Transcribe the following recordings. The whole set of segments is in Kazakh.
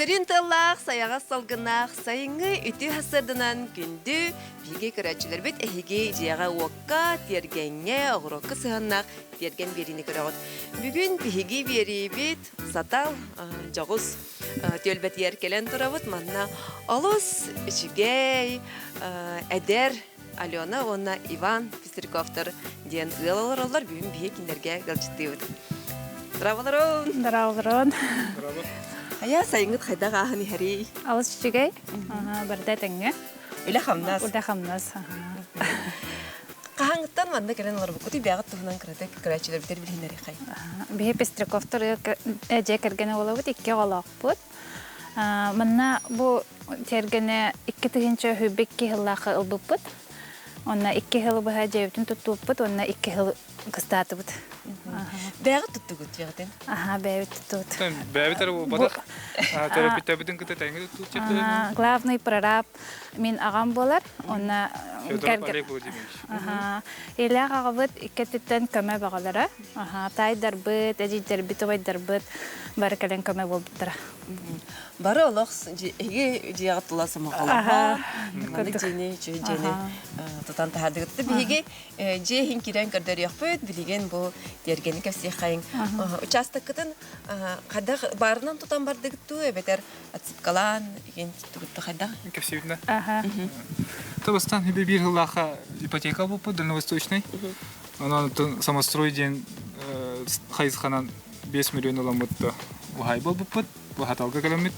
Сырин тыллах, саяға салгынақ, сайыңы үті хасырдынан күнді биге көрәтчілер бет әйге жияға уаққа, тергенге, оғырыққа сығаннақ, терген беріні көрәғыд. Бүгін биге бері бет сатал жағыз төлбәт еркелен тұрабыд, манна олыс, үшігей, әдер, Алена, онна Иван Пестряковтар ден ұялалар олар бүгін биге кендерге ғалчытты өді. Здраволарон! Здраволарон! Ая сайыңыт қайдаға ағын ехәрей? Алыс үшігей, бірді тәңге. Үлі қамнас? Үлі қамнас. Қағаңыттан манда кәлен олар бұқыты бияғыт тұғынан көрәчілер бітер білгендері қай? Бейі Пестряковтар әже кәргені ола бұд, икі олақ бұд. Мұнна бұл тергені 2 түгінші хүбек кехіллақы ұлбып бұд. Онна 2 хыл бұға жевітін тұттуып бұд, онна 2 хыл қыстаты бұд. Бәғыт тұтты күт жағден? Аха, бәвіт тұттуып. Бәвіт әрі бадақ, терапитабітін күті тәңгі тұттуып чепті? Главный прораб мен ағам болар, онна... Федоров Олег Владимирович. Илі ағаға бұд, иккеттен көмі бағалары. Тайдар бұд, әжейдер біт, ойдар бұд, бары кәлен көмі бол бұттыра. Бары олақ еге жияғыт тұласы мақалаға, маны жені, жені тұтан тағадығытты. Бейге жейін керен көрдер яқпөд, білеген бұл дергені көпсей қайын. Участық күтін қайдақ барынан тұтан бардығытты, әбетер атсыпқалан, еген тұтты қайдақ? Көпсей бітіна? Табыстан хебе бір ғылаға ипотека бұпы, Дальневосточный. Онан самострой ден қайызханан 5 миллион olan бұтты бұхай бол бұппыт, бұхаталға кәлемет.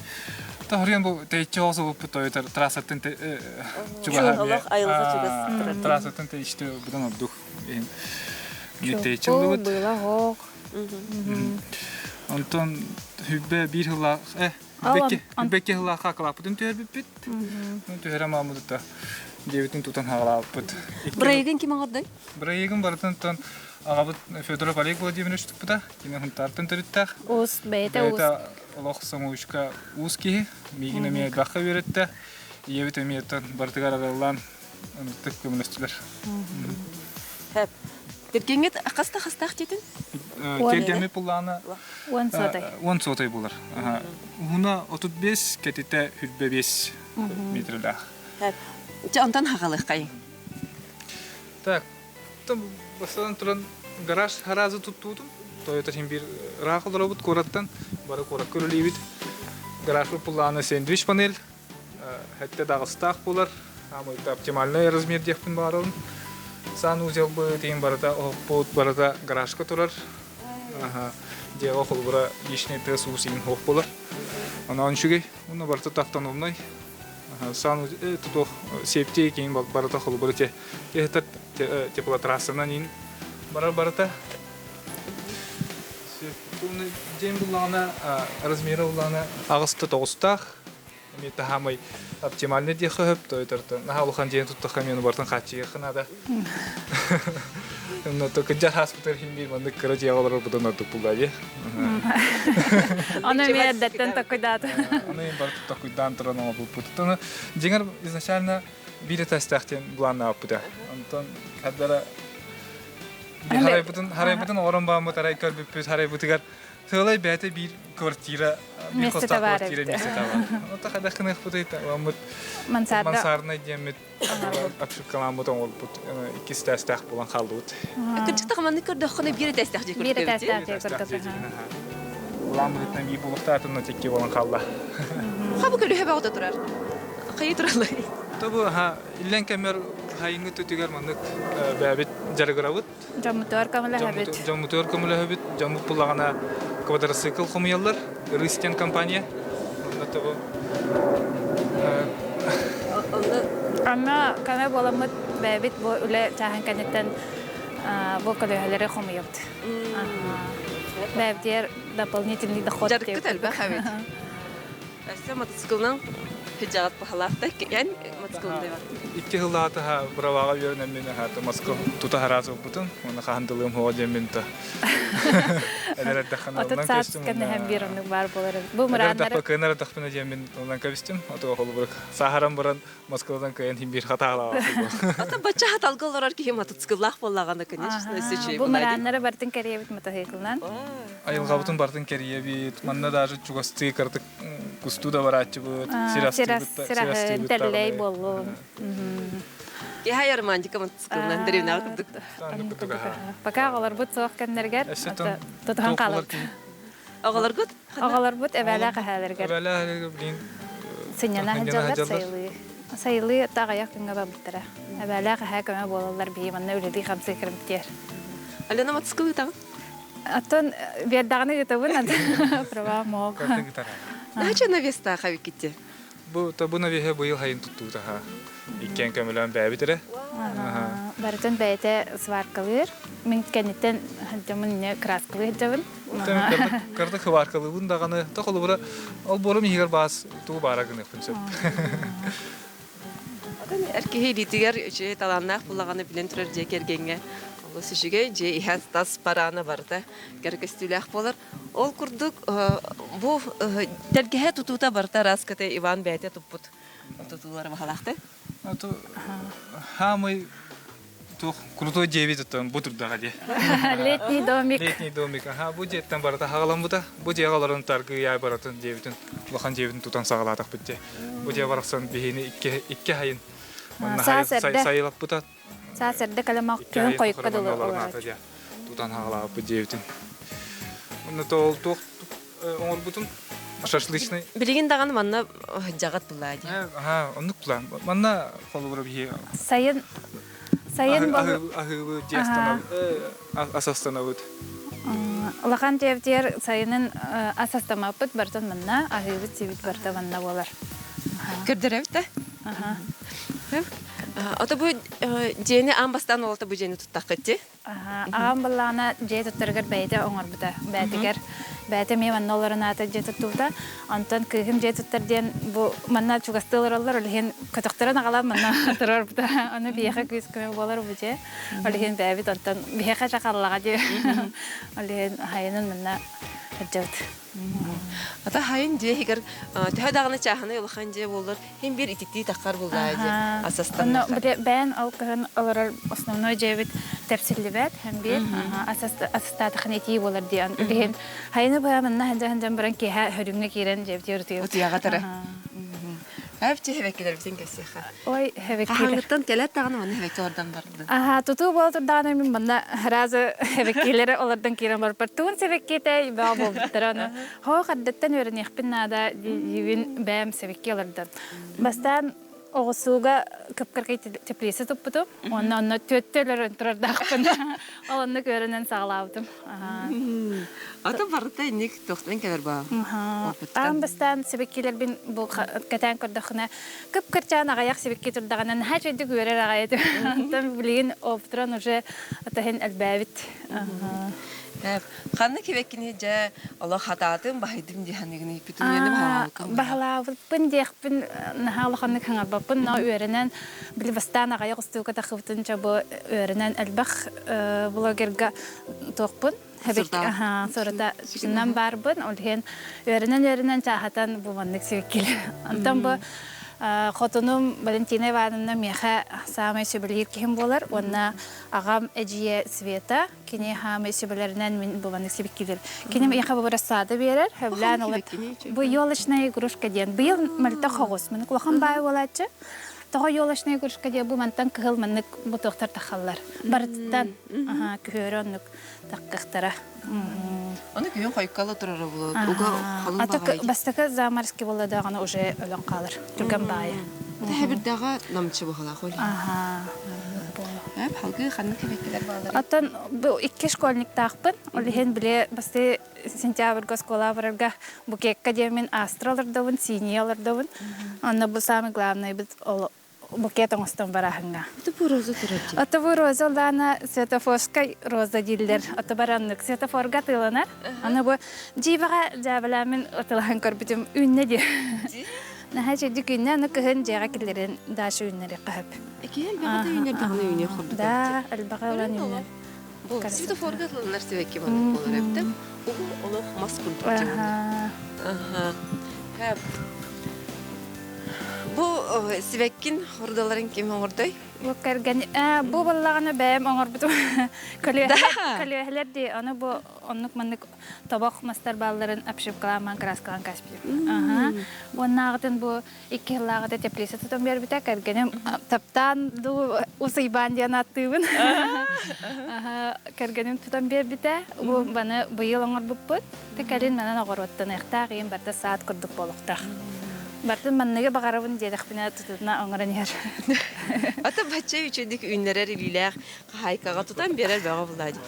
Тағырген бұл тәйтчі олсы бұппыт, ойытар трасаттың трасаттың тәйшті бұдан абдух. Тәйтчі бұппыт. Бұйла ғоқ. Онтон хүббе бір ғылаға, хүббеке ғылаға қалапыдың түйер бұппыт. Түйер амамыдыта. Девитин тутан хагалапыт. Бұрайығын кем ағырдай? Бұрайығын барытын ағабыт Федоров Олег Владимирович тұпыда. Кемен хұнтартын түріттақ. Уыз, бәйті уыз. Бәйті олақ самуышқа уыз кейі. Мегін әмейет баққа беретті. Евет әмейеттен бартығар аралан ұнырттық көмілістілер. Тергенет қаста-қастақ детін? Тергенет бұлланы 10 сотай. 10 сотай бұлар. Ғуна 35, кәтеті хүлбе 5 метрілақ. Онтан хағалық қайын? Так, бастадан тұран гараж харазы тұттудым. Тойтархин бір рақыл робот кораттан, бары корак көрілейбід. Гаражы пұлланы сэндвич панель, әтті дағыстақ болар. Оптимальный размер декпін барылын. Сан ұзел бұд, ең барыда оқ барыда гаражқа тұрар. Де оқыл бұра ешіне тәс ұсейін оқ болар. Ана оншугей, оны барыда тақтан олмай. Сан тұтық септей кейін барыта құлы бұры тегітір теплотрассынан ең барыта. Ден бұлағына, размері бұлағына ағысты тоғыстақ. Меті хамай оптимальный дегі өп, тойдырды. Наға ұлған ден тұттыққа мені бартын қатшығы қынады. Күнжар хаспытыр химбей, манды кірі жеғалары бұдан өтіп бұлдай. Оны мен дәттен тақыдады. Оны ең барты тақыдан тұран оңа бұл бұтты. Жеңір изначально бірі тәстәқтен бұланна өппіді. Антон кәддері харай бұтын орын бағымы тарай көрбіппіз, харай бұтығар тығылай бәті бір квартира, бір қоста квартира месета бар. Ота қадақ қынық бұтайды, мансарына демет апшып қалан бұтын ол бұт, ikisi тәстәқ болан қалды бұт. Күншік тағыманды көрді қыны бірі тәстәқ жек көрді? Бірі тәстәқ жек көрді. Бұлан бұтынан бір бұлықтатын текке болан қалды. Қабы көлі хөбі ауыда тұрар? Қайы тұралай? Табы, илен кәмер хайыңы төтігер мандық бәбет жарғыравыт. Жамутуар камылы хөбіт. Жамутуар камылы хөбіт. Жамут бұлағана квадроцикл қомыялар. Рыстен компания. Ама кәме боламыд бәбет үлі чағын кәнеттен бұл көліғалары қомыялды. Бәбдер дополнительный доход. Жарғыт әлбә қабет. Әсі мотоциклның Хиджагат пахалатта, ян Москвада бар. 2 жылда бравага бернем мен Москва тута харазы бутун, оны хандылым ходе менте. Элер дахана Отат кәне һәм бирәмне бар булыр. Бу мурадлар. Ата көннәр тахпына җәмен ондан кәбистем, ата хол бурак. Сахарам баран Москвадан кәен һәм бир хатала. Ата бача хаталгалар ки мотоцикллах буллаганда, конечно, сөче. Бу мурадлар бартын кәрия бит мотоциклдан. Айылга бутун бартын кәрия бит. Манна даже чугасты кырдык кусту да барачы бут, Сирахын тәлләй болу. Я романтика мантскалнан древна курдук. Пока алар бут соқ кәндергер. Тотхан калат. Агалар гот. Агалар бут әвәлә кәһәләргә. Әвәлә блин. Синьяна хаҗалар сайлы. Сайлы тагая көнгә баптыра. Әвәлә кәһә көмә болалар бии манна үледи хамсы кирмтер. Алена мантскалы та. Аттан бердагны гытыбын права мог. Нача на веста хавиките. Бу табуна веһе быйыл хайын тутту та. Иккен көмөлөн бәбитре. Бартын бәйте сваркалыр. Мин кенеттен хәдәмен не краскалы җавын. Кырды хваркалыбын даганы тохолы бура ал борум егер бас туу барагын кынчып. Эркеһи дитигер че таланнах булаганы билен турар же кергенге. Ол сүшүгө же ихас тас параны барда. Геркестүлях болар. Ол курдук бу дергеһе тутута барда раскате Иван бәйте туппут. Тутулар бахалахты. Ато хамы тух крутой девит это бутурдага де. Летний домик. Летний домик. Ага, бу жеттен барата хагалам бута. Бу жегаларын таргы яй баратын девитин. Лахан девитин тутан сагалатак битте. Бу же бараксан бихини икке хайын. Сайылап бута. Сасерде каламак көн койукка долор. Тутан хагалап бу девитин. Уну тол тух оңор бутун шашлычный. Билеген даганы манна жагат булайды. Ага, онук план. Манна холбура бихи. Сайын бол. Ахы жестана асастанабыт. Лахан тевтер сайынын асастамапыт бартан манна ахыбыт сибит барта манна болар. Көрдөрөбүт. Ага. Ата бу жени амбастан олта бу жени туттаккытты. Агам баллана же туттаргар бәйте оңор бута. Бәйтегер бәйте ме манна оларына ата же туттута. Антан кыгым же туттарден бу манна чугастылар олен көтөктөрөн агала манна турар бута. Аны бияха күз көмө болар бу же. Олен бәбит антан бияха чакаллага же. Олен хайнын манна хаҗат. Ата хайын же хигер тәдагыны чаханы улхан же болар. Хем бир итити таккар булайды. Асастан. Но бән алкын алар основной жебит тәфсиллебет һәм бир асастат ханети болар дигән. Леген хайны бая манна һәнҗән баран ки һөрүнгә кирен жебит йөртү. Утыяга тара. Әпче хевекелер битен кәсеха. Ой, хевекелер. Хангыттан келәт тагын аны хевек ордан барды. Туту болтурдан мин манна разы хевекелер олардан кирен бар. Тун хевекете ба болтураны. Хо хаддаттан өрен яхпинада дивин бәм хевекелердән. Бастан оғысуға көпкіргей теплесі тұппыды. Онна төттелер тұрардақпын. Оланны көрінен сағылаудым. Ата барыта инек тоқтан келер ба? Бастан себеккелер бін бұл кәтән көрдіқіне көпкірчан ағаяқ себекке тұрдағанын әр жайды көрер ағайды. Там білген оптыран уже атахын әлбәвит. Ханна кебеккини жа Аллах хататын баһайдым диханыгыны бүтүненем халкым. Бахалавын дехпин нахалханы хаңарбапын на үренен билбастан агаяк устуга тахыбытын жабы үренен албах блогерга токпун. Хәбек сората шуннан барбын. Олген үренен чахатан бу маннык севкил. Антан бу Хотунум Валентина Ивановна меха самый сөбелер кем болар. Онна агам эжие Света кини хамы сөбелернен мин буланы сибиккилер. Кини яха бу рассада берер. Хәблән олат. Бу ёлышная игрушка ден. Быел мальта хогос. Мен кулахан бай болачы. Тога ёлышная игрушка ден бу мантан кыл менник бу токтар тахаллар. Бартан көрөнүк таккыктара. Аны күйен қойқалы тұрары болады. Уға қалын бағай. Атак бастакы замарский болады ғана уже өлен қалыр. Түрген бағы. Ата хәбірдағы намчы бұғала қойли. Халқы қанны кебеккелер бағалар. Аттан бұл 2 школьник тақпын. Олеген біле басты сентябрьға скола барарға букекка демен астралардауын, синиялардауын. Анна бұл самый главный біз букетон остан барахынга. Это бу роза турати. Это бу роза лана светофорская роза дилдер. Это бараннык светофорга тыланар. Аны бу жибага жабаламын отылган көрбүтүм үннеди. Нахачы дикүнне аны кыһын жага килерин дашы үннери кахып. Экел багыда үннер тагыны үннер курду. Да, албага лан үннер. Бу светофорга тыланар себекке болар эптеп. Угу олох маскун турчу. Бу сибеккин хордаларын ким оңордой? Бу керген бу баллагына бәм оңор буту. Көлөһләр ди, аны бу оннук маннык табак мастер балларын обшивкаламан краскалан каспи. Ага. Воннагытын бу 2 лагыта теплисе тутан бер битә кергенем таптан ду усыйбан янаттыбын. Ага, кергенем тутан бер битә. Бу баны быел оңор буппут. Текелин менен оңороттан ихта кыйын барда саат кырдык болуктак. Бартын манныга багарабын дедахпина тутуна оңоран яр. Ата бача үчөндүк үннерер илилер хайкага тутан берер бага булады.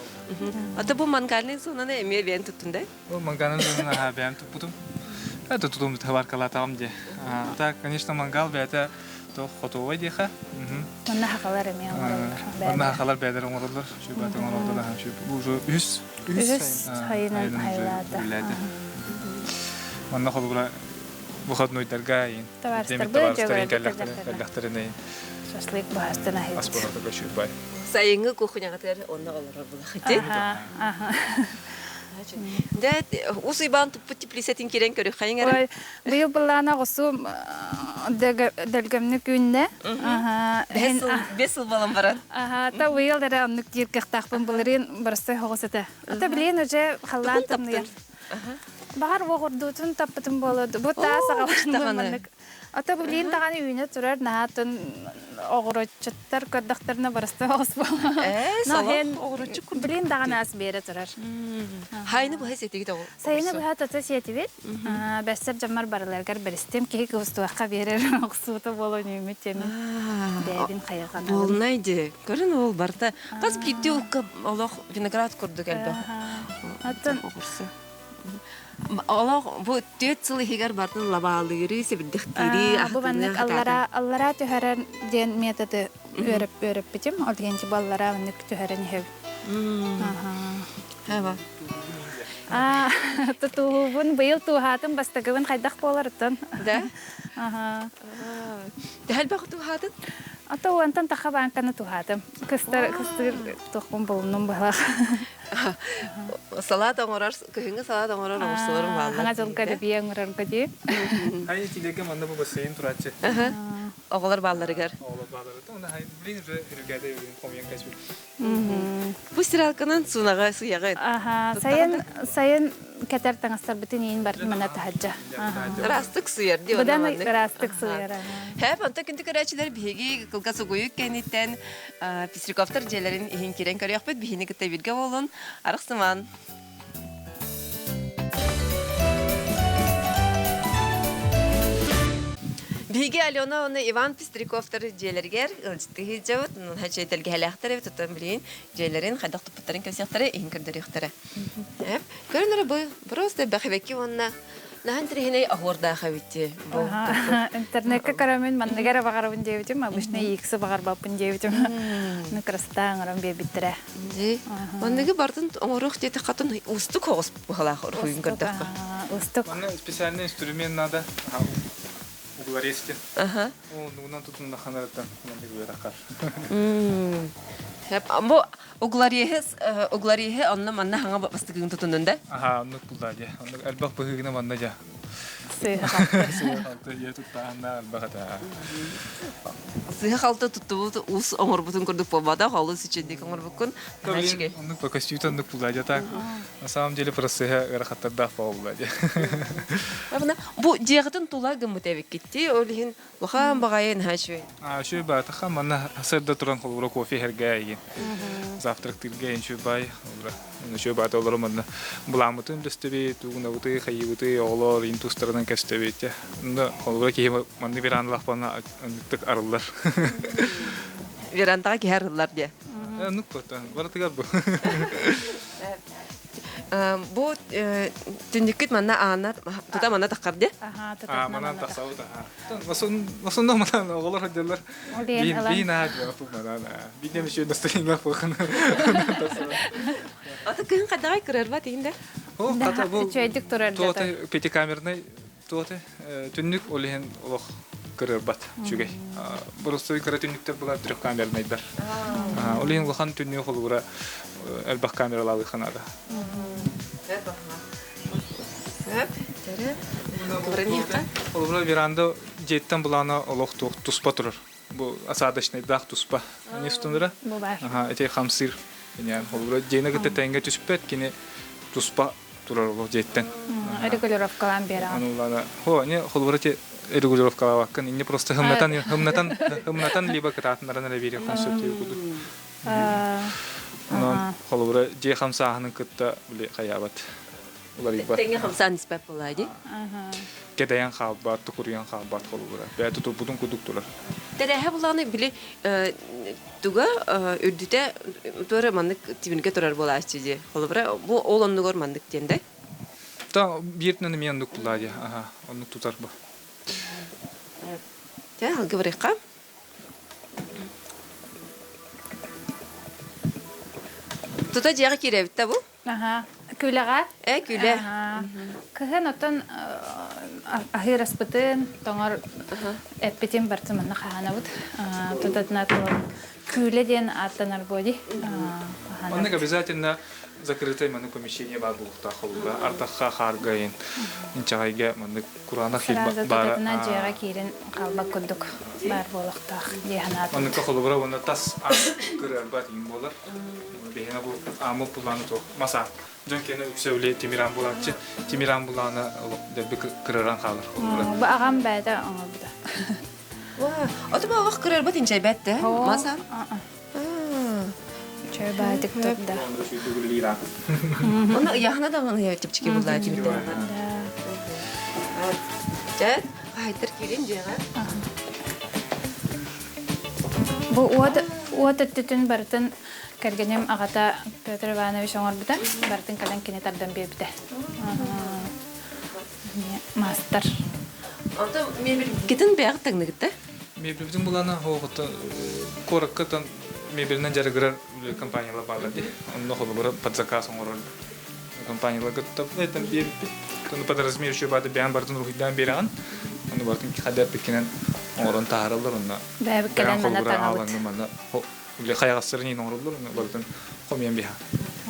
Ата бу мангалын сонана эме бен туттунда? Бу манганын зона ха бәм тупутум. Это тутум таваркала там де. Так, конечно, мангал бәтә то хотовой диха. Манна хакалар эме оңоролор. Манна хакалар бәдер оңоролор. Шу бәтә оңоролор һәм шу бу үс хайнан хайлада. Манна холгула выходной торгаин. Товарстар бәләхтеренә. Шашлык баһастана һәй. Аспорта да шу бай. Сайынгы кухняга тер онна олорор булахыты. Ага. Да, усыйбан туппу теплисетин кирен көрү хайыңара. Ой, быйыл буллана гысу дөлгөмнү күнне. Ага. Бес жыл балам барат. Ага, та быйыл да оннук тиркехтахпын булырын барсы хогосата. Ата билен уже халлантым. Багар вогордутун таппытым болду. Бу та сагаланманнык. Ата билен таганы үйүнө турар наатын огорочуттар көрдөхтөрүнө барысты оспо. Салам огорочу курдук. Билен таганы ас бере турар. Хайны бу хесетиги да. Сайны бу хата сетибит. Бәссер жамар барларгар беристем ки кустуакка берер оксута боло немитем. Дәбин кайган. Болнайды. Көрүн ол барта. Каз битти укка Аллах виноград курдук элбе. Атын Аллах бу 4 жыл хигер бартын лабалыгыры себдихтири. Бу баннык аллара төһәрен ден методы өрөп битим. Ол дегенче баллара баннык төһәрен хеп. Хаба. Тутубун быйыл туһатын бастыгын кайдак боларытын. Да? Ага. Дәл бакыту хатын? Ата уантан тахабан кана туһатым. Кыстыр тохун болунун бала. Салат оңорар, көһүнгө салат оңорар оңсолорун баалар. Хана жолга да биең урар гыди. Хай тилеге манда бу бассейн турачы. Оголар бааларыгар. Оголар баалары. Онда хай блин уже иргәдә йөргән комьян качып. Бу сиралканан сунага суягы. Ага, сайын кетер таңастар бүтүн ин бар мана тахаджа. Растык суяр ди Будан онда. растык суяр. Хәп анта күнтү көрәчләр биһиги кылга сугуйук кенитен писриковтар җәләрен иһин кирен көрәк бит биһини китә биргә болон арыксыман. Биги Алена оны Иван Пестриковтар җәләргәр ылҗтыгы җават, хәҗәтелгә хәләхтәре тотан билин җәләрен хәдәк тупыттарын кәсәхтәре иһин кирдәрехтәре. Хәп көрәнәре бу просто бәхәбәки онна наһан трехне ахорда хавитти. Интернетке карамын маннагара багарабын дебитим, обычно иксе багар бапын дебитим. Ну крастаң арам бебитре. Ди. Оннеге бардын оңорук дете хатын устук хогыс бухалах хуйын көрдөк. Устук. Мана специальный инструмент надо. Угларести. Ага. О, нуна тутун да ханарата, мендеге беракар. Хәп бу угларие онна манна хаңа бастыгын тутунда. Ага, ну булдади. Онда албак быгына манда жа. Сыйга. Сыйга я тут анда албагата. Сыйга халта туту ус оңор бутун көрдүк болбада, халыс ичиндеги оңор букун. Хачиге. Он пока стютан булдади так. На самом деле просто рахаттар да болдади. Абна бу жегытын тулагы мутебек кетти, олин лохан багайын хачве. Шу ба таха мана хасырда туран холура кофе хергайги. Завтрак тилгейн шу бай. Шу ба толор мана буламытын дөстөбе тугуна буты хайыбыты олор интустрдан кестебете. Нда холура ки манны биранлах бана тык арылдар. Верандага керлар ди. Ну потан, баратыгар бу. Бу түндүкүт манна ана тута манна таккарды. Ага, Мана тасауда. Масын мана оголор хадалар. Бин ага мана. Бидем шу настроение фохана. Ата кын кадагай кырар ба тигинде. О, ката бу. Чөйдүк турар да. Тоты пятикамерный тоты түндүк олен олох кырар бат чугай. Бурустой кыра түндүктер була трехкамерный бар. Олен лохан түндүк холура элбах камералары ханада. Курениха. Олбура веранда жеттен булана олох туспа турар. Бу асадачный дах туспа. Не стундыра? Бу бар. Ага, эти хамсир. Yani олбура жена гыта тенге түспет кине туспа турар олох жеттен. Регулировкалан бера. Анулана. Хо, не олбура те регулировкалар ваккан. Не просто хымнатан либо кратнарана лебире концепты буду. Но олбура же хамсахның кытта биле хаябат. Улар ибат. Теңе хамсан испеп болады. Кедаян халбат, тукурян халбат олбура. Бәті тупудун кудуктулар. Тәрәһә буланы биле туга үрдүтә туры мандык тибинге турар була ачыжы. Холбра бу олоннугор мандык тенде. Та биртнен мен дуктулади. Ага, onu tutar bu. Тә алгыбырыкка. Тута жагы киребитте бу. Ага. Күләгә? Күлә. Кыһын отон ахир аспытын тоңар эппетин бартымын ханабыт. Тутатна тулын күле ден аттанар боди. Он обязательно закрытое маны помещение бар булукта холга. Артакка харгайын. Инчагайга маны Курана хилба бар. Тутатна жага кирин калбак кудук бар болуктак деханат. Оны холбра оны тас кырар бат ин болар. Бехена бу амы пуланы то. Маса Жон кені сөйле Тимиран буланчы. Тимиран буланы дәбі кыраран қалыр. Бу агам бәді аңа бұда. Аты ба вақ кырар бат инчай бәтті? Маса? Чөй бәдік тұрда. Оны яғына да ғаны тепчеке бұлда Тимиран. Жәд, қайтыр керен жеға. Бу уат өттүтін бартын кәргенем ағата Петр Иванович оңыр бұда, бартын кәлін кене тардан бе бұда. Мастер. Anta mebel gidin beyaz tagını gitti. Mebelin bulana hoğutu korakkatan mebelinden jarıgırar kampanyalar bağladı. Onun hoğuları padzakası oran kampanyalar gitti. Etten bir tonu подразмер şu badı beyan bartın ruhidan beriğan. Onu bakın ki kadar pekinen oran taharılır onunla. Beyaz kelen mana tanıdık. Ule kayağısırın oranlar onu bartın komiyen biha.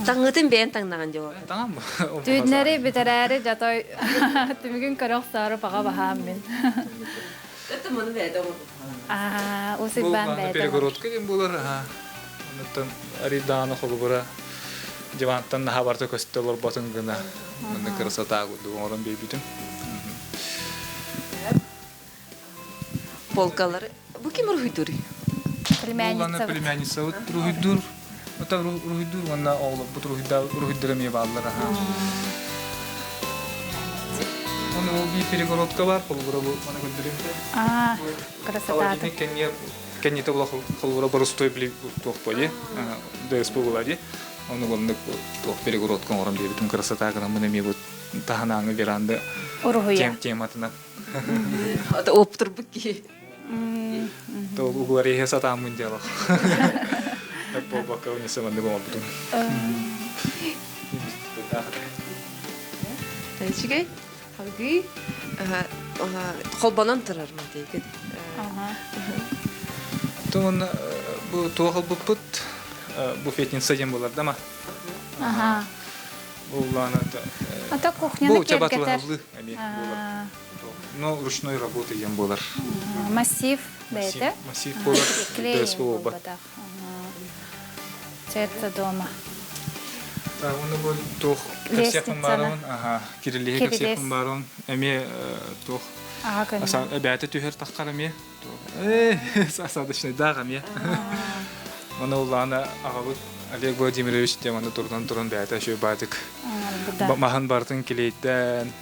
Tangıtın beyan tangınan cevap. Tamam mı? Düğünleri bitereri jatoy tümgün karok sarı pağa baham ben. Ötü bunu verdi onu. Usik ben Bu beydim. перегородка дем булар. Онтан ариданы холбура. Жевантан хабарта көстөлөр ботун гына. Мында красота гуду орон бейбитин. Полкалары. Bu kim ruhiduri? Племянница. Племянница вот рухидур. Вот рухидур вона оğlu bu ruhidurами баллара. Onu bir перегородка var холбура bu mana gönderiyorum. Красота. Кенни то было холбура боростой бли тохподи. Дес погулади. Onu golunda toh перегородка орон бейбитин красота гына мына ми вот таханаңы веранда. Уруя. Тематына. Ata optur bu ki. То углари хеса там мундиало. Так по бока у несе манда гома потом. Тәҗигә. Хәлги холбанан торар мын дейгән. Тон бу тогыл бу пут буфетин саден булар дама. Ага. Буллана та. Ата кухняны Бу чабатлы кергетер. хавлы ами булар. Но ручной работы ем булар. Массив бейте. Массив булар. Дес булба. Церта дома. Та оны бу тох касефын барон. Ага, кириллиге касефын барон. Эми тох Ага көн. аса бәте түһер тахкараме. Сасадышны дагаме. Мана улана агабыт Олег Владимирович теманы турдан бәте шөй бадык. Махан бартын килейттен.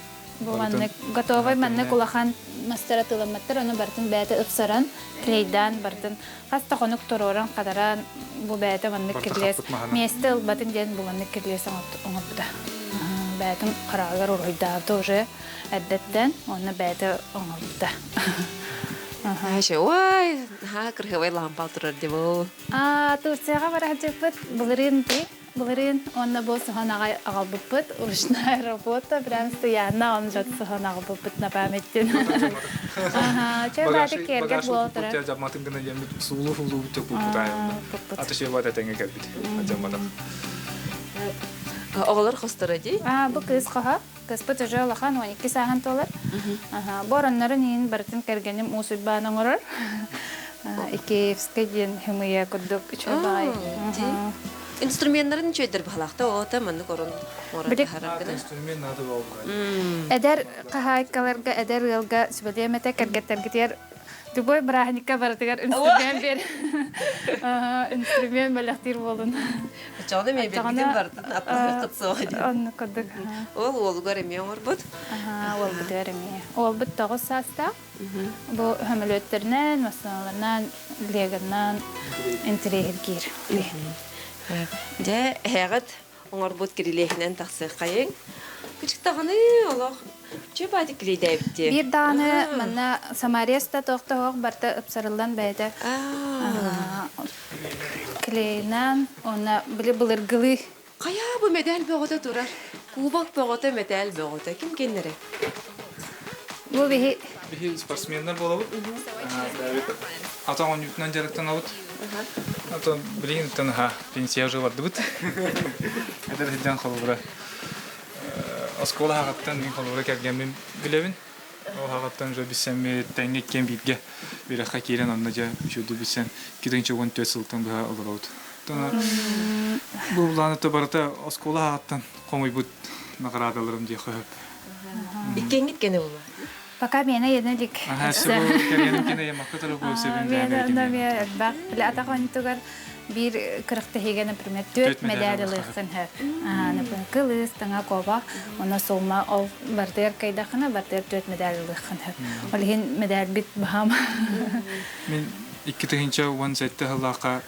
Бу манны готовый манны кулахан мастера тыламаттыр, аны бартын бәте ыпсаран, клейдан бартын. Хаста конук тороран кадаран бу бәте манны кирлес. Месте ылбатын ден бу манны кирлес оңопта. Бәтин карагар уройда тоже әддәттән, аны бәте оңопта. Һәшә, ой, ха кыргывай лампа турар ди бу. Турцияга бара җыпыт, Булырын, онна бу саханага агалбыппыт, ручная работа, прям стоянна, он жат саханага быппыт на памяттен. Чай бады кергет болотыр. Багаж жаматын гына ем сулу бутып бутайм. Атышы бада теңге кепит. Ажамада. Оғалар хостара ди. Бу кыз каха. кыспыт уже лахан 12 сахан толар. Бораннарын ин бартын кергеним усуббаның орор. Икеевская ден хымыя кудук чобай. Инструменттарын чөйдер балакта ота маны корон Билек- харагына. Инструмент надо болбай. Эдер кахайкаларга эдер ылга сүбәдемете кергеттергитер Тубой брахника баратыгар инструмент бер. Инструмент балактыр болун. Чагда мен белгиден барды. Кытсоо. Онны кудук. Ол гөр ор бут. Ол бедерми. Ол бит тогыз саста. Бу хөмөлөттернен, масаларынан, легеннан интерьергир. Де хагат оңор бут кирилехнен таксы кайын. Кичик таганы Аллах чөбады киридебди. Бир даны мына Самареста токтоок барта ыпсарылдан бәйдә. Клейнан, она били былыргылы. Кая бу медаль бөгөтө турар. Кубак бөгөтө медаль бөгөтө ким кеннере? Бу бихи Бихи спортсменнер болабыт. Атаган ютнан жарыктан абыт. Ата билин тан пенсия уже бардыбыт. Эдер хидан холбура. Оскола хагаттан мин холбура кергенмен билебин. Ол хагаттан же бисеме теңгеккен битге бир хакирен аннажа шуду бисен киденче 14 сылтан ба олорот. Тана бу буланы табарта оскола хагаттан комуйбут наградаларым ди хөп. Иккен гиткене була. пока мена еднелик. Су кергенем кине макатары бу себен Мен мен бак била атаган тугар бир кырыктыгы, например, 4 медальлыктан һәр. Например, кылыс таңа коба, она сумма ол бардер кайдахына бардер 4 медальлыктан һәр. Ол хин медаль бит бахам. Мен 2-нче 17 халака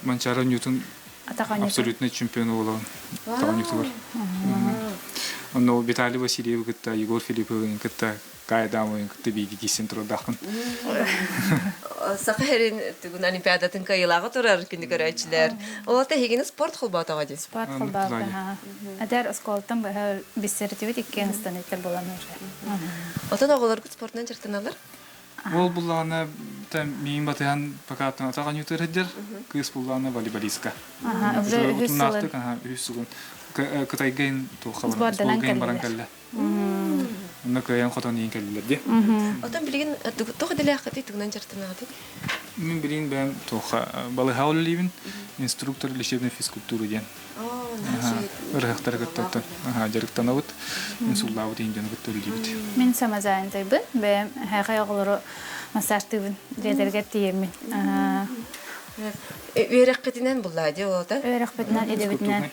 Манчара Ньютон абсолютный чемпион болған. Тагын Ньютон. Онно Виталий Васильев гытта, Егор Филиппов гытта, кайдамын гытта биги кисен турдакын. Сахарин түгүн олимпиадатын кайылагы турар кинди көрөчүлөр. Ол та хигини спорт холбатага ди. Спорт холбата. Адер осколтан баһа бисертивит иккен станеттер болан уже. Отон оголор спортнан жыртыналар. Ол булланы там мин батан покатан таган Ньютон хедер, кыз булланы волейболистка. Уже Утунакты үсүгүн. Кытайгын тухабын. Сбордан Сбордан баранкалла. Онна каян хотон ин келлерди. Отон билген тох деле хати түгүнан жыртынага ди. Мен билин бен тоха балы хауливин инструктор лечебной физкультуры ден. Рахтар гыттан. Жарыктан абыт. Инсуллабы дейден гыттылдыбыт. Мен самазайн тайбы, бе хагай оглору массажтыбын дедерге тиемин. Үйрәккетинен булла ди ота. Өрөкбетнен эдебитнен.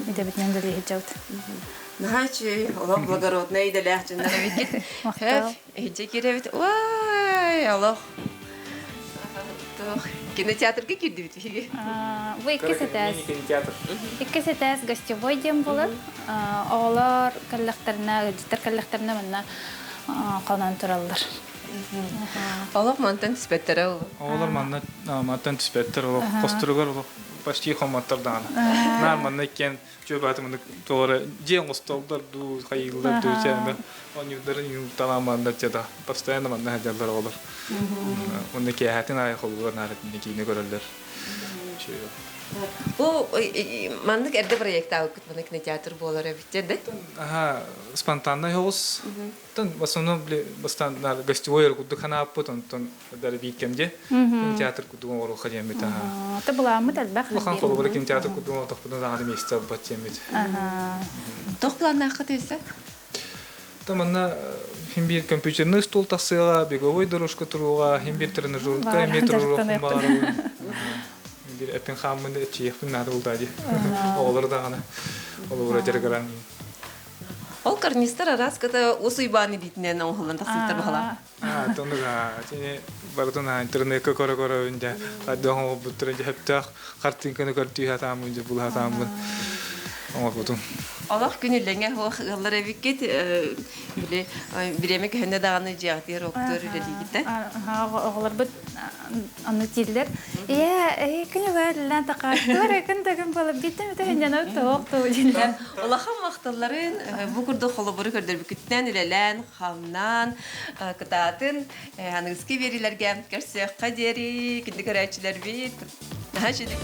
Эдебитнен деле хиджаут. Нахачи, Аллах благородный делях жиннан бит. Хэп, эже керебит. Ой, Аллах. Тох, кинотеатрга кирди бит биге. Бу икки сетас гостевой дем болот. Олар каллактарына, житер каллактарына мына канан тураллар. Аллах мантан спеттере. Олар мантан спеттер ол костругар ол почти хоматтардан. Нормально кен жөбатымны тоора жен остолдар ду кайылдар ду чанда. Онюдарын юлталаманда чада. Постоянно манда хаjallar олар. Онда ке хатын ай холгор наратын кийне көрөлдөр. Бу мандык эрде проект агыт мына кинотеатр болар битте. Спонтанный холос. Тон в основном бастан гостевой куды хана потом дар викенде кинотеатр куды ору ходим это. Та була мыдал бах. Лохан холбор кинотеатр куды тох будан да месяц батчемит. Тох планна хатыса. Таманна химбир компьютерный стол тасыга, беговой дорожка туруга, химбир тренажерка, метро бар. Бир эпен хаммын чехпин надо булдади. Олар да гана. Олар жаргаран. Ол карнистер раз ката усуйбаны битнен оңлан тасыктыр бала. Тонга тине бардана интернет кора үнде. Аддон бутрын жаптак картинканы көртүй хатам үнде бул хатам. Оңготун. Аллах күнүлеңе хыллар эбикет биле биреме көнне даганы жактыр октор дигите. Оглар бит аны тилдер. Күнү валлан такаттыр, күндөгөн болуп биттем тенжана токту дилдер. Аллаха макталларын бу курду холобуру көрдөр бикеттен илелен, хамнан, кытатын, аныски берилерге көрсөк кадери, кинди көрөчүлөр бит. Нахачыдык.